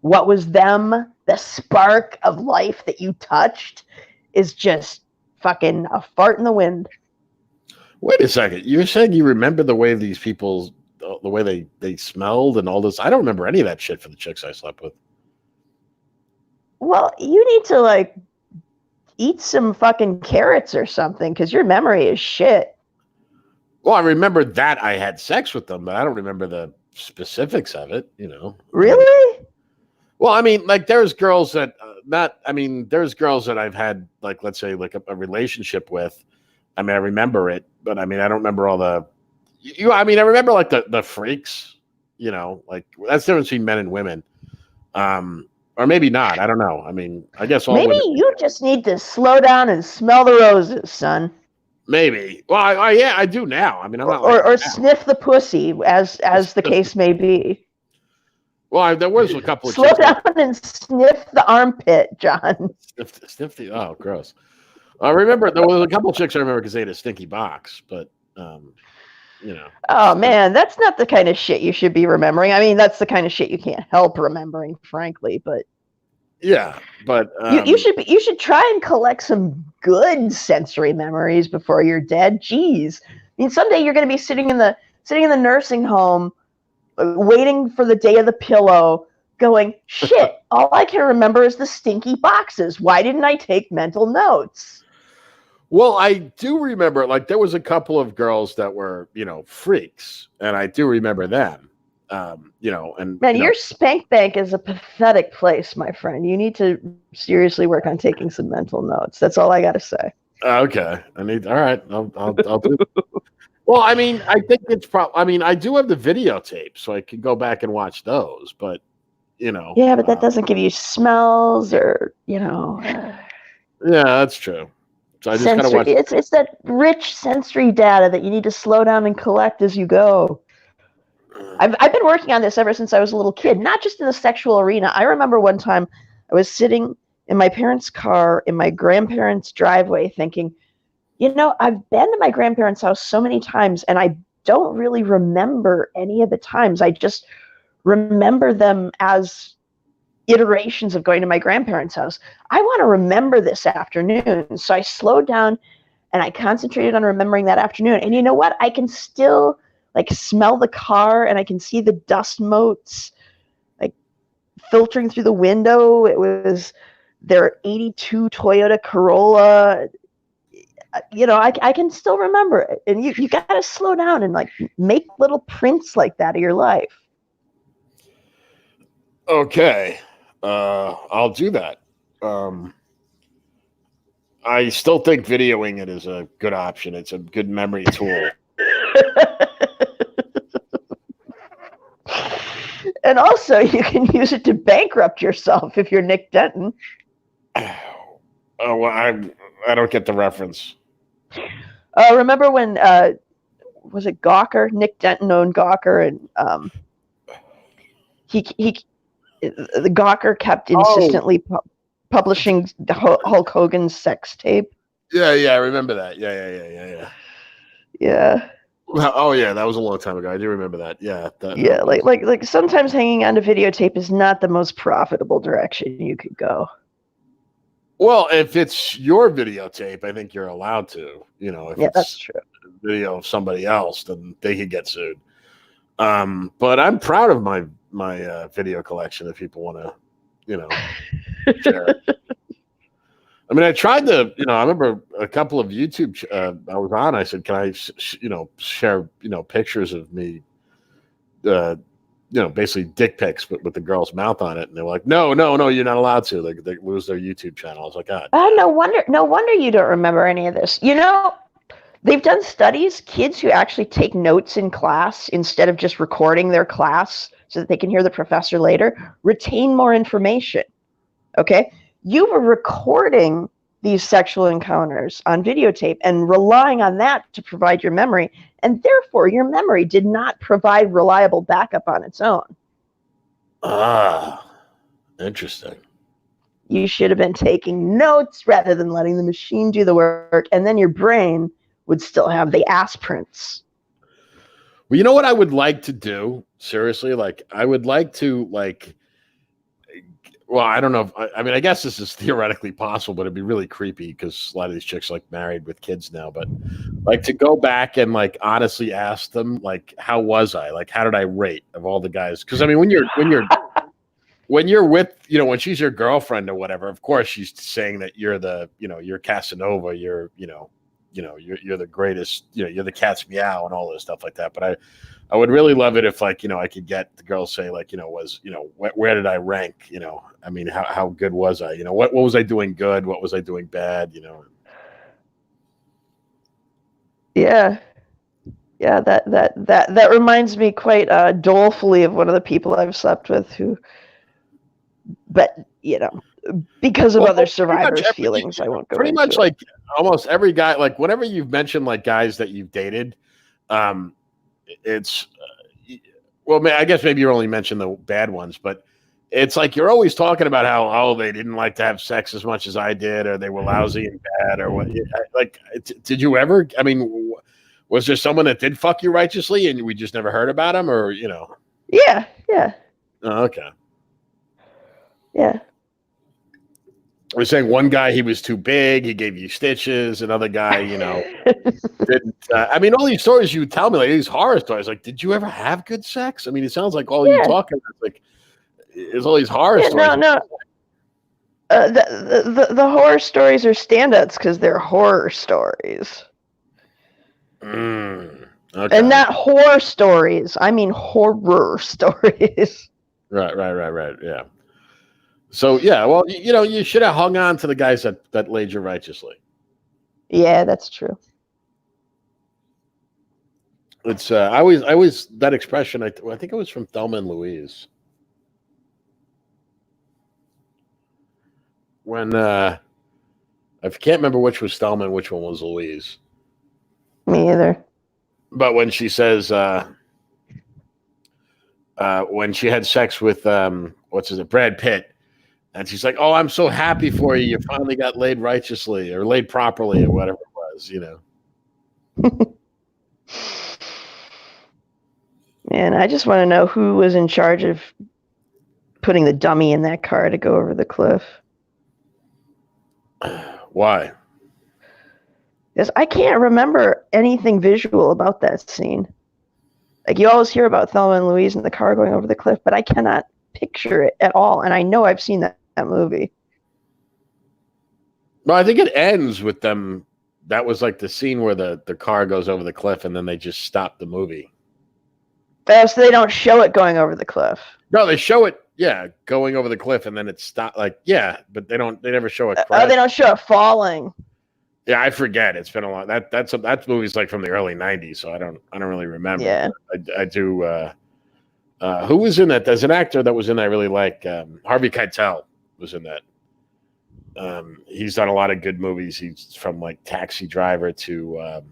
What was them? The spark of life that you touched is just fucking a fart in the wind. Wait a second. You're saying you remember the way these people, the way they smelled and all this? I don't remember any of that shit for the chicks I slept with. Well, you need to eat some fucking carrots or something, because your memory is shit. Well, I remember that I had sex with them, but I don't remember the specifics of it. Really? Well, I mean, like there's girls that there's girls that I've had, like, let's say, like a relationship with. I mean, I remember it, but I mean, I don't remember all the. I mean, I remember like the freaks. Like that's the difference between men and women. Or maybe not. I don't know. I mean, I guess all maybe women. You just need to slow down and smell the roses, son. Maybe. Well, yeah, I do now. I mean, I'm not or like sniff the pussy, as the case may be. Well, there was a couple of Slow chicks down and sniff the armpit, John. sniff the. Oh, gross. I remember there was a couple of chicks I remember because they had a stinky box, but you know. Oh man, that's not the kind of shit you should be remembering. I mean, that's the kind of shit you can't help remembering, frankly. But yeah, but you should try and collect some good sensory memories before you're dead. Jeez, I mean, someday you're going to be sitting in the nursing home, waiting for the day of the pillow, going, shit. All I can remember is the stinky boxes. Why didn't I take mental notes? Well, I do remember, like, there was a couple of girls that were, freaks, and I do remember them, and man, your spank bank is a pathetic place, my friend. You need to seriously work on taking some mental notes. That's all I got to say. Okay, all right, I'll do. Well, I mean, I think it's probably. I mean, I do have the videotape, so I can go back and watch those, but Yeah, but that doesn't give you smells or Yeah, that's true. So I just gotta watch. It's that rich sensory data that you need to slow down and collect as you go. I've been working on this ever since I was a little kid, not just in the sexual arena. I remember one time I was sitting in my parents' car in my grandparents' driveway thinking, I've been to my grandparents' house so many times and I don't really remember any of the times. I just remember them as iterations of going to my grandparents' house. I want to remember this afternoon. So I slowed down and I concentrated on remembering that afternoon. And you know what? I can still smell the car and I can see the dust motes filtering through the window. It was their 82 Toyota Corolla. I can still remember it. And you got to slow down and make little prints like that of your life. Okay. I'll do that. I still think videoing it is a good option. It's a good memory tool. And also, you can use it to bankrupt yourself if you're Nick Denton. Oh, well, I don't get the reference. Remember when was it Gawker? Nick Denton owned Gawker, and the Gawker kept insistently publishing the Hulk Hogan's sex tape. Yeah, I remember that. Yeah. Yeah. Oh yeah, that was a long time ago. I do remember that. Yeah. Like sometimes hanging on to videotape is not the most profitable direction you could go. Well, if it's your videotape, I think you're allowed to. If it's that's true. Video of somebody else, then they could get sued. But I'm proud of my video collection. If people want to, share it. I mean, I tried to, I remember a couple of YouTube I was on. I said, can I, share, pictures of me, basically dick pics with the girl's mouth on it. And they were like, no, you're not allowed to. They lose their YouTube channel. I was like, God. No wonder you don't remember any of this. They've done studies, kids who actually take notes in class instead of just recording their class so that they can hear the professor later, retain more information. Okay? You were recording these sexual encounters on videotape and relying on that to provide your memory, and therefore your memory did not provide reliable backup on its own. Interesting. You should have been taking notes rather than letting the machine do the work, and then your brain would still have the ass prints. Well, you know what I would like to do? Seriously, I would like to well, I don't know. I mean, I guess this is theoretically possible, but it'd be really creepy because a lot of these chicks married with kids now. But to go back and honestly ask them, how was I? How did I rate of all the guys? Because I mean, when you're with, when she's your girlfriend or whatever, of course she's saying that you're the, you're Casanova, you're the greatest, you're the cat's meow and all this stuff like that. But I would really love it if I could get the girl say where did I rank? I mean, how good was I? What was I doing good? What was I doing bad? Yeah. That reminds me quite dolefully of one of the people I've slept with who, but because of Well, other pretty much survivors' every- feelings. I won't go pretty into much it. like almost every guy, like whenever you've mentioned like guys that you've dated, um, it's well, I guess maybe you only mentioned the bad ones, but it's like you're always talking about how they didn't like to have sex as much as I did, or they were lousy and bad, or what. Like, did you ever? I mean, was there someone that did fuck you righteously, and we just never heard about him, or you know? Yeah. Oh, okay. Yeah. We're saying one guy he was too big, he gave you stitches. Another guy, you know, didn't. I mean, all these stories you tell me, like these horror stories, like, did you ever have good sex? I mean, it sounds like all you Yeah. talking about, like, is all these horror stories. No. The horror stories are standouts because they're horror stories. Okay. And not horror stories. I mean horror stories. Right. Yeah. So yeah, well, you know, you should have hung on to the guys that laid you righteously. Yeah, that's true. It's I always that expression. I think it was from Thelma and Louise. When I can't remember which was Thelma and which one was Louise. Me either. But when she says when she had sex with Brad Pitt, and she's like, "Oh, I'm so happy for you. You finally got laid righteously or laid properly or whatever it was," you know. Man, I just want to know who was in charge of putting the dummy in that car to go over the cliff. Why? Because I can't remember anything visual about that scene. Like, you always hear about Thelma and Louise and the car going over the cliff, but I cannot picture it at all. And I know I've seen that movie. No, I think it ends with them. That was like the scene where the car goes over the cliff and then they just stop the movie. Oh, so they don't show it going over the cliff. No, they show it, yeah, going over the cliff and then it stopped. Like, yeah, but they never show it. Oh, they don't show it falling. Yeah, I forget. It's been a long. That movie's like from the early '90s, so I don't really remember. Yeah, I do. Who was in that? There's an actor that was in that I really like. Harvey Keitel was in that. He's done a lot of good movies. He's from like Taxi Driver to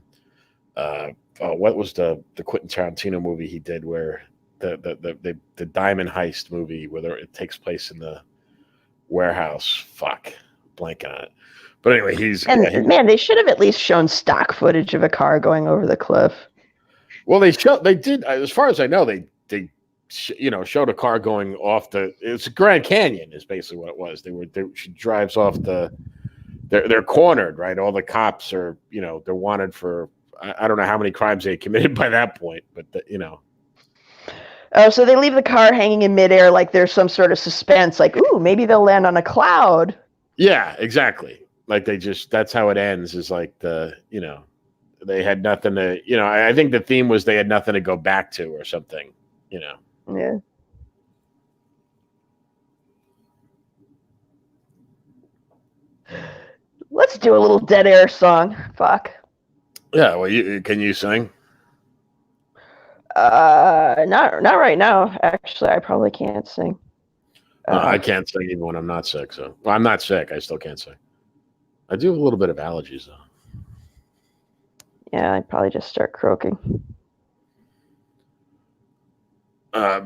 what was the Quentin Tarantino movie he did where the diamond heist movie where it takes place in the warehouse. Fuck, blank on it. But anyway, man, they should have at least shown stock footage of a car going over the cliff. Well, they did, as far as I know, they showed a car going off it's Grand Canyon is basically what it was. She drives off they're cornered, right? All the cops are, they're wanted for, I don't know how many crimes they committed by that point, but Oh, so they leave the car hanging in midair like there's some sort of suspense, like, ooh, maybe they'll land on a cloud. Yeah, exactly. Like that's how it ends, is like they had nothing to, I think the theme was they had nothing to go back to or something, Yeah. Let's do a little Dead Air song. Fuck. Yeah, well, can you sing? Not right now. Actually, I probably can't sing. I can't sing even when I'm not sick. So I'm not sick. I still can't sing. I do have a little bit of allergies though. Yeah, I'd probably just start croaking.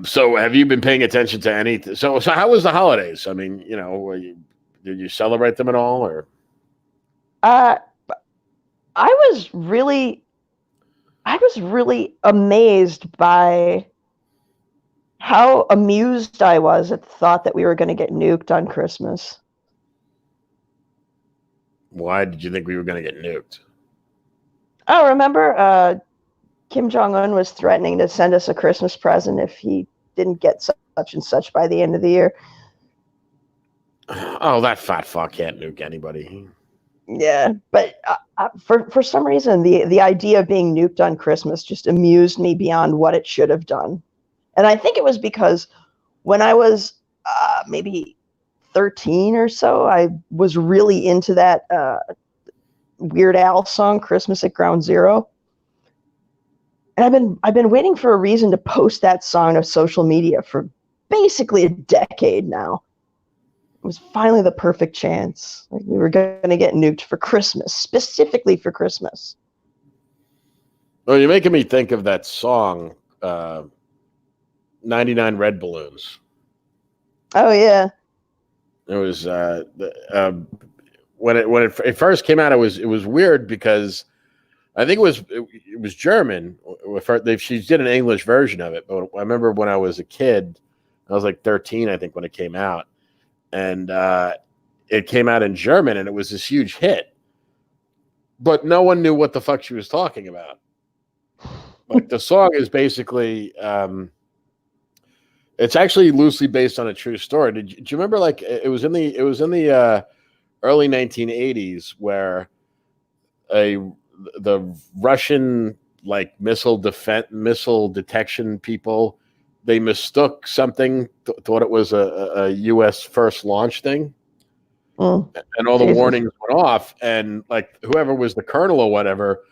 So have you been paying attention to anything? So how was the holidays? I mean, did you celebrate them at all, or? I was really amazed by how amused I was at the thought that we were going to get nuked on Christmas. Why did you think we were going to get nuked? Oh, remember Kim Jong-un was threatening to send us a Christmas present if he didn't get such and such by the end of the year. Oh, that fat fuck can't nuke anybody. Yeah, but for some reason, the idea of being nuked on Christmas just amused me beyond what it should have done. And I think it was because when I was maybe 13 or so, I was really into that Weird Al song, Christmas at Ground Zero. And I've been waiting for a reason to post that song to social media for basically a decade now. was finally the perfect chance. Like we were going to get nuked for Christmas, specifically for Christmas. Well, you're making me think of that song, 99 Red Balloons. Oh yeah. It was when it first came out, it was weird because I think it was German. She did an English version of it, but I remember when I was a kid, I was like 13, I think, when it came out, and it came out in German, and it was this huge hit, but no one knew what the fuck she was talking about. Like the song is basically, it's actually loosely based on a true story. Do you remember? Like it was in the early 1980s where the Russian like missile detection people, they mistook something, thought it was a U.S. first launch thing, and all the warnings went off, and like whoever was the colonel or whatever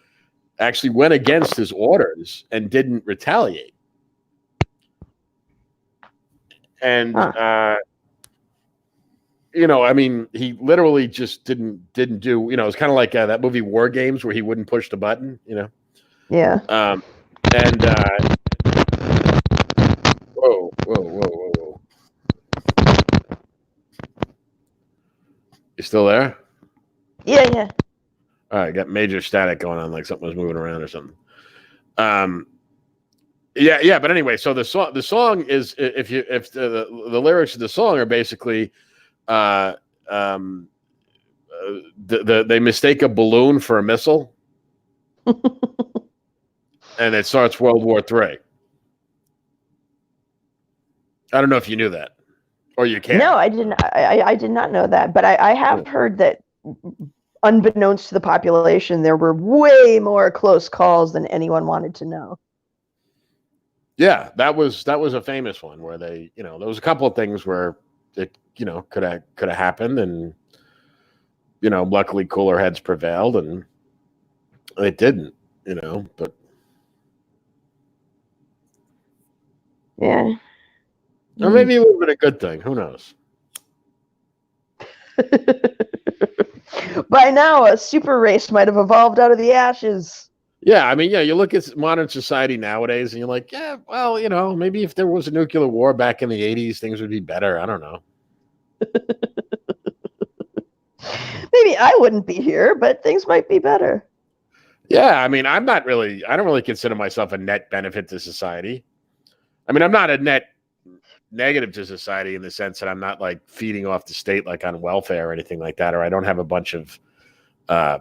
actually went against his orders and didn't retaliate. And I mean, he literally just didn't do. It's kind of like that movie War Games where he wouldn't push the button. Yeah. And whoa! You still there? Yeah. All right, got major static going on, like something was moving around or something. Yeah. But anyway, so the song is if the lyrics of the song are basically, they mistake a balloon for a missile, and it starts World War III. I don't know if you knew that, or you can. No, I didn't. I did not know that, but I have heard that, unbeknownst to the population, there were way more close calls than anyone wanted to know. Yeah, that was a famous one where they, there was a couple of things where it, could have happened, and luckily cooler heads prevailed, and it didn't, but yeah, or maybe it would have been a good thing. Who knows? By now, a super race might have evolved out of the ashes. Yeah, I mean, you look at modern society nowadays, and you're like, yeah, well, maybe if there was a nuclear war back in the 80s, things would be better. I don't know. Maybe I wouldn't be here, but things might be better. Yeah, I mean, I don't really consider myself a net benefit to society. I mean, I'm not a net negative to society in the sense that I'm not like feeding off the state like on welfare or anything like that, or I don't have a bunch of I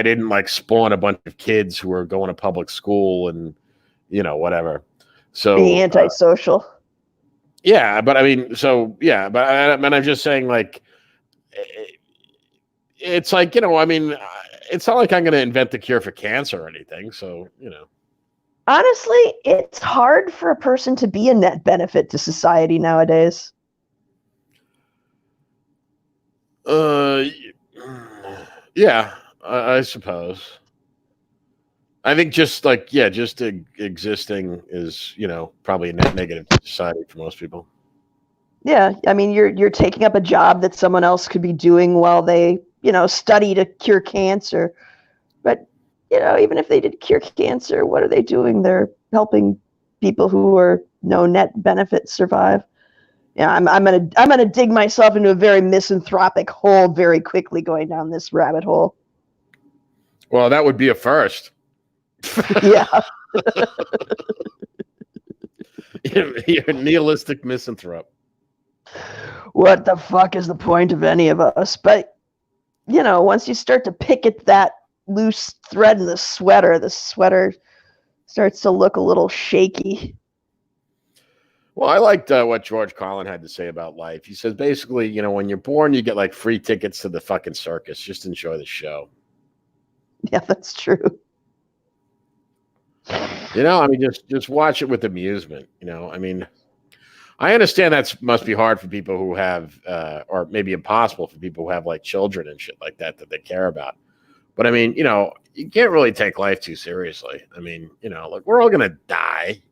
didn't like spawn a bunch of kids who are going to public school and whatever. So being antisocial. Yeah, but I mean, but I'm just saying, like, it's like, I mean, it's not like I'm going to invent the cure for cancer or anything. So, Honestly, it's hard for a person to be a net benefit to society nowadays. Yeah, I suppose. I think just existing is, probably a net negative to society for most people. Yeah, I mean, you're taking up a job that someone else could be doing while they, study to cure cancer. But, even if they did cure cancer, what are they doing? They're helping people who are no net benefit survive. Yeah, I'm gonna dig myself into a very misanthropic hole very quickly going down this rabbit hole. Well, that would be a first. Yeah. You're a nihilistic misanthrope. What the fuck is the point of any of us? But, once you start to pick at that loose thread in the sweater starts to look a little shaky. Well, I liked what George Carlin had to say about life. He says basically, when you're born, you get like free tickets to the fucking circus. Just enjoy the show. Yeah, that's true. I mean, just watch it with amusement. I mean, I understand that must be hard for people who have, or maybe impossible for people who have like children and shit like that they care about. But I mean, you can't really take life too seriously. I mean, like we're all gonna die.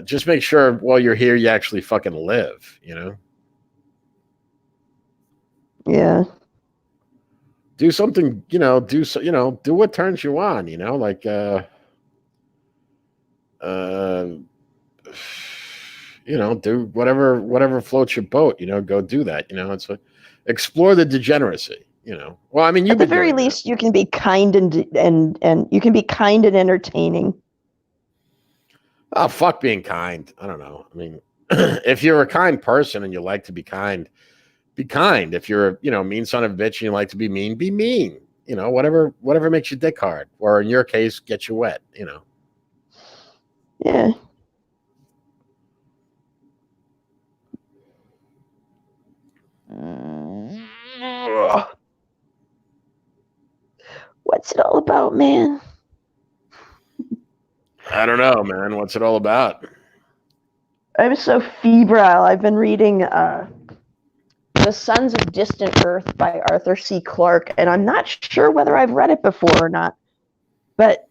Just make sure while you're here, you actually fucking live. You know. Yeah. Do something. You know. Do what turns you on. You know, like. Do whatever floats your boat. You know, go do that. You know, it's explore the degeneracy. You know, well, I mean, At the very least, you can be kind and you can be kind and entertaining. Oh, fuck being kind. I don't know. I mean, if you're a kind person and you like to be kind, be kind. If you're a mean son of a bitch and you like to be mean, be mean. You know, whatever makes your dick hard, or in your case, get you wet. You know. Yeah. What's it all about, man? I don't know, man. What's it all about? I'm so febrile. I've been reading The Sons of Distant Earth by Arthur C. Clarke, and I'm not sure whether I've read it before or not. But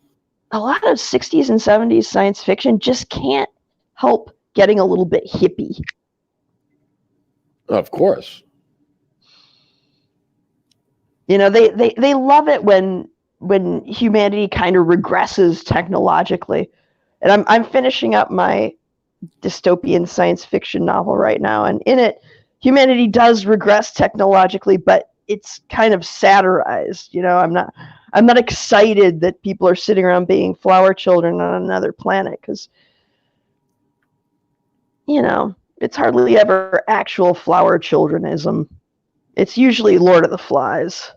a lot of 60s and 70s science fiction just can't help getting a little bit hippie. Of course. You know, they love it when humanity kind of regresses technologically. And I'm finishing up my dystopian science fiction novel right now, and in it, humanity does regress technologically, but it's kind of satirized. You know, I'm not excited that people are sitting around being flower children on another planet, because it's hardly ever actual flower childrenism. It's usually Lord of the Flies.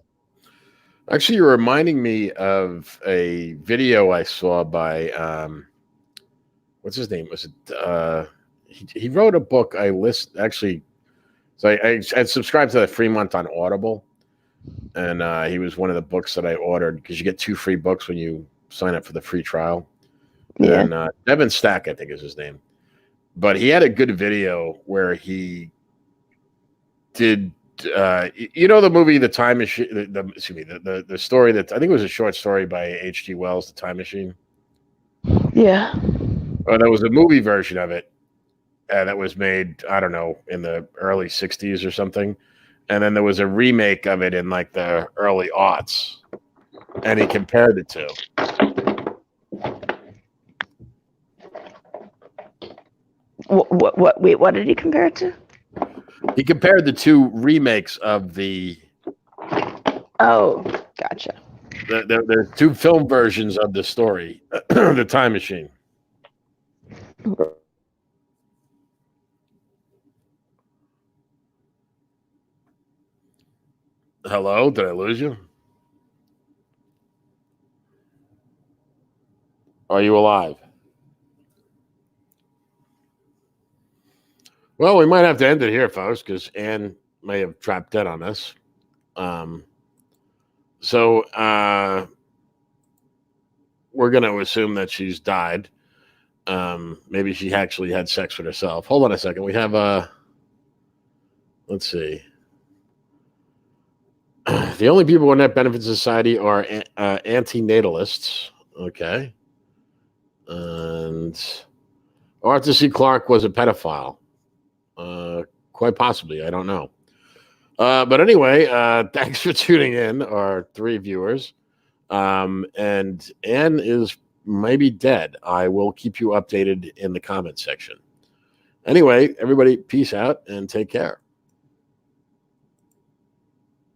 Actually, you're reminding me of a video I saw by what's his name? Was it he wrote a book I actually. So I subscribed to the free month on Audible, and he was one of the books that I ordered because you get 2 free books when you sign up for the free trial. Yeah. And Devin Stack, I think is his name. But he had a good video where he did, the movie The Time Machine. The story that I think it was a short story by H.G. Wells, The Time Machine. Yeah. Well, there was a movie version of it that was made, I don't know, in the early 60s or something. And then there was a remake of it in like the early aughts. And he compared the two. What? Wait, what did he compare it to? He compared the 2 remakes of the. Oh, gotcha. There's 2 film versions of the story, The Time Machine. Hello? Did I lose you? Are you alive? Well, we might have to end it here, folks, because Anne may have dropped dead on us. So we're going to assume that she's died. Maybe she actually had sex with herself. Hold on a second. We have let's see. The only people in Net Benefit Society are antinatalists. Okay. And Arthur C. Clarke was a pedophile. Quite possibly. I don't know. But anyway, thanks for tuning in, our 3 viewers. And Anne is maybe dead. I will keep you updated in the comment section. Anyway, everybody, peace out and take care.